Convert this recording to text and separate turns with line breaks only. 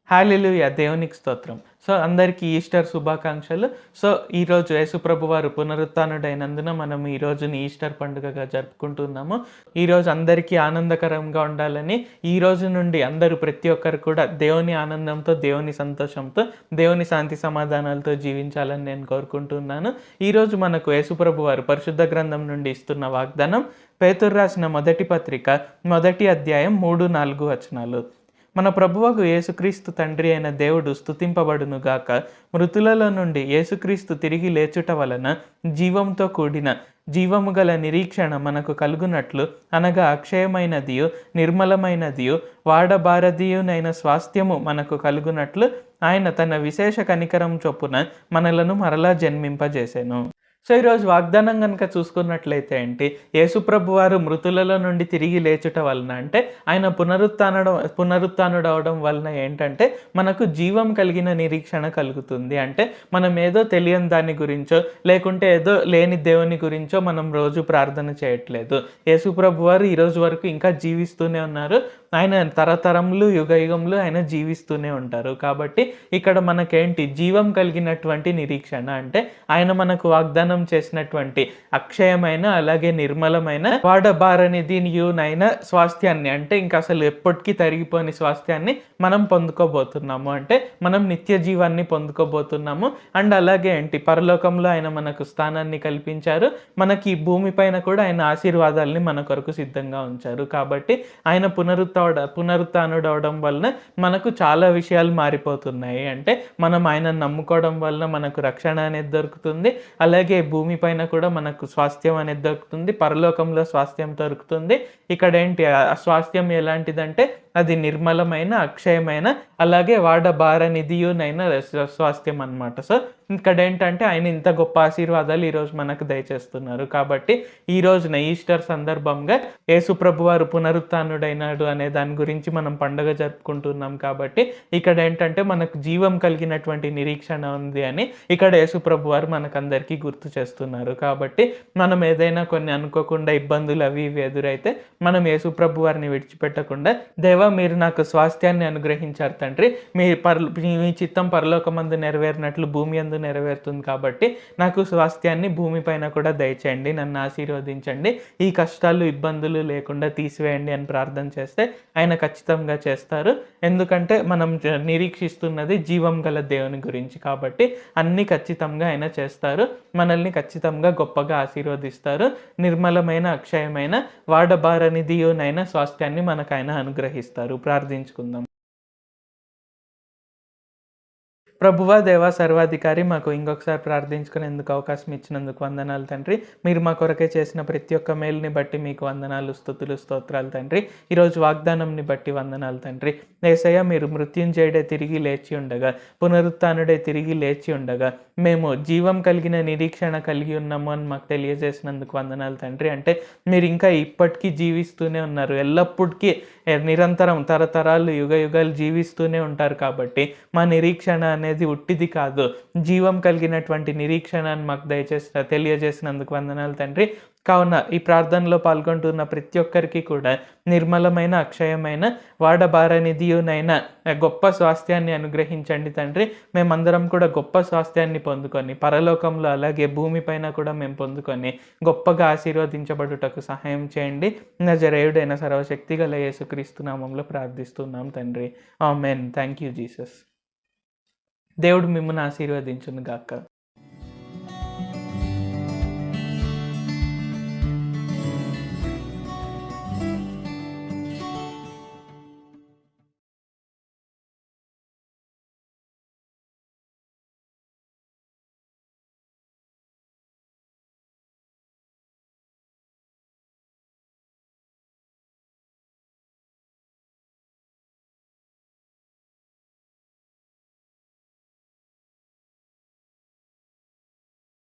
హల్లెలూయా! దేవునికి స్తోత్రం. సో, అందరికీ ఈస్టర్ శుభాకాంక్షలు. సో, ఈరోజు యేసుప్రభు వారు పునరుత్థానుడైనందున మనం ఈ రోజుని ఈస్టర్ పండుగగా జరుపుకుంటున్నాము. ఈరోజు అందరికీ ఆనందకరంగా ఉండాలని, ఈ రోజు నుండి అందరూ ప్రతి ఒక్కరు కూడా దేవుని ఆనందంతో, దేవుని సంతోషంతో, దేవుని శాంతి సమాధానాలతో జీవించాలని నేను కోరుకుంటున్నాను. ఈరోజు మనకు యేసుప్రభు వారు పరిశుద్ధ గ్రంథం నుండి ఇస్తున్న వాగ్దానం పేతురు రాసిన మొదటి పత్రిక, మొదటి అధ్యాయం 3, 4 వచనాలు. మన ప్రభువగు యేసుక్రీస్తు తండ్రి అయిన దేవుడు స్తుతింపబడును గాక. మృతులలో నుండి యేసుక్రీస్తు తిరిగి లేచుట వలన జీవంతో కూడిన జీవము గల నిరీక్షణ మనకు కలుగునట్లు, అనగా అక్షయమైనదియు నిర్మలమైనదియు వాడబారదియునైన స్వాస్థ్యము మనకు కలుగునట్లు ఆయన తన విశేష కనికరం చొప్పున మనలను మరలా జన్మింపజేసెను. సో, ఈరోజు వాగ్దానం కనుక చూసుకున్నట్లయితే ఏంటి, యేసుప్రభు వారు మృతులలో నుండి తిరిగి లేచుట వలన అంటే ఆయన పునరుత్థానుడవడం వలన ఏంటంటే మనకు జీవం కలిగిన నిరీక్షణ కలుగుతుంది. అంటే మనం ఏదో తెలియని దాని గురించో లేకుంటే ఏదో లేని దేవుని గురించో మనం రోజు ప్రార్థన చేయట్లేదు. యేసుప్రభు వారు ఈరోజు వరకు ఇంకా జీవిస్తూనే ఉన్నారు. ఆయన తరతరములు యుగయుగములు ఆయన జీవిస్తూనే ఉంటారు. కాబట్టి ఇక్కడ మనకేంటి జీవం కలిగినటువంటి నిరీక్షణ అంటే ఆయన మనకు వాగ్దానం చేసినటువంటి అక్షయమైన అలాగే నిర్మలమైన వాడబారనిదియునైన స్వాస్థ్యాన్ని అంటే ఇంకా అసలు ఎప్పటికీ తరిగిపోని స్వాస్థ్యాన్ని మనం పొందుకోబోతున్నాము. అంటే మనం నిత్య జీవాన్ని పొందుకోబోతున్నాము. అండ్ అలాగే ఏంటి పరలోకంలో ఆయన మనకు స్థానాన్ని కల్పించారు. మనకి ఈ భూమి పైన కూడా ఆయన ఆశీర్వాదాలని మన కొరకు సిద్ధంగా ఉంచారు. కాబట్టి ఆయన పునరుత్థానుడవడం వలన మనకు చాలా విషయాలు మారిపోతున్నాయి. అంటే మనం ఆయనను నమ్ముకోవడం వలన మనకు రక్షణ అనేది దొరుకుతుంది. అలాగే భూమి పైన కూడా మనకు స్వాస్థ్యం అనేది దొరుకుతుంది. పరలోకంలో స్వాస్థ్యం దొరుకుతుంది. ఇక్కడ ఏంటి ఆ స్వాస్థ్యం ఎలాంటిదంటే అది నిర్మలమైన అక్షయమైన అలాగే వాడబారనిదియునైన స్వాస్థ్యం అన్నమాట. సో, ఇక్కడ ఏంటంటే ఆయన ఇంత గొప్ప ఆశీర్వాదాలు ఈరోజు మనకు దయచేస్తున్నారు. కాబట్టి ఈ రోజున ఈస్టర్ సందర్భంగా యేసుప్రభు వారు పునరుత్థానుడైనాడు అనే దాని గురించి మనం పండుగ జరుపుకుంటున్నాం. కాబట్టి ఇక్కడ ఏంటంటే మనకు జీవం కలిగినటువంటి నిరీక్షణ ఉంది అని ఇక్కడ యేసుప్రభు వారు మనకందరికీ గుర్తు చేస్తున్నారు. కాబట్టి మనం ఏదైనా కొన్ని అనుకోకుండా ఇబ్బందులు అవి ఇవి ఎదురైతే మనం యేసుప్రభు వారిని విడిచిపెట్టకుండా, దేవా మీరు నాకు స్వాస్థ్యాన్ని అనుగ్రహించారు తండ్రి, మీ చిత్తం పరలోకమందు నెరవేరినట్లు భూమి యందు నెరవేరుతుంది. కాబట్టి నాకు స్వాస్థ్యాన్ని భూమి పైన కూడా దయచేయండి, నన్ను ఆశీర్వదించండి, ఈ కష్టాలు ఇబ్బందులు లేకుండా తీసివేయండి అని ప్రార్థన చేస్తే ఆయన ఖచ్చితంగా చేస్తారు. ఎందుకంటే మనం నిరీక్షిస్తున్నది జీవం గల దేవుని గురించి. కాబట్టి అన్నీ ఖచ్చితంగా ఆయన చేస్తారు. మనల్ని ఖచ్చితంగా గొప్పగా ఆశీర్వదిస్తారు. నిర్మలమైన అక్షయమైన వాడబారనిదియునైన స్వాస్థ్యాన్ని మనకు ఆయన అనుగ్రహిస్తారు. ప్రార్థించుకుందాం. ప్రభువా దేవా సర్వాధికారి, మాకు ఇంకొకసారి ప్రార్థించుకునేందుకు అవకాశం ఇచ్చినందుకు వందనాలు తండ్రి. మీరు మా కొరకే చేసిన ప్రతి ఒక్క మేలుని బట్టి మీకు వందనాలు, స్తుతులు, స్తోత్రాలు తండ్రి. ఈరోజు వాగ్దానంని బట్టి వందనాలు తండ్రి. యేసయ్య మీరు మృత్యుంజయుడే తిరిగి లేచి ఉండగా, పునరుత్థానుడే తిరిగి లేచి ఉండగా మేము జీవం కలిగిన నిరీక్షణ కలిగి ఉన్నాము అని మాకు తెలియజేసినందుకు వందనాలు తండ్రి. అంటే మీరు ఇంకా ఇప్పటికీ జీవిస్తూనే ఉన్నారు, ఎల్లప్పటికీ నిరంతరం తరతరాలు యుగయుగాలు జీవిస్తూనే ఉంటారు. కాబట్టి మా నిరీక్షణ అనేది ఉట్టిది కాదు, జీవం కలిగినటువంటి నిరీక్షణ అని మాకు తెలియజేసినందుకు వందనాలు తండ్రి. కావున ఈ ప్రార్థనలో పాల్గొంటున్న ప్రతి ఒక్కరికి కూడా నిర్మలమైన అక్షయమైన వాడబారనిదియునైన గొప్ప స్వాస్థ్యాన్ని అనుగ్రహించండి తండ్రి. మేమందరం కూడా గొప్ప స్వాస్థ్యాన్ని పొందుకొని పరలోకంలో అలాగే భూమి పైన కూడా మేము పొందుకొని గొప్పగా ఆశీర్వదించబడుటకు సహాయం చేయండి. నజరేయుడైన సర్వశక్తి గల యేసుక్రీస్తు నామంలో ప్రార్థిస్తున్నాం తండ్రి. ఆమేన్. Thank you Jesus. దేవుడు మిమ్మల్ని ఆశీర్వదించును గాక.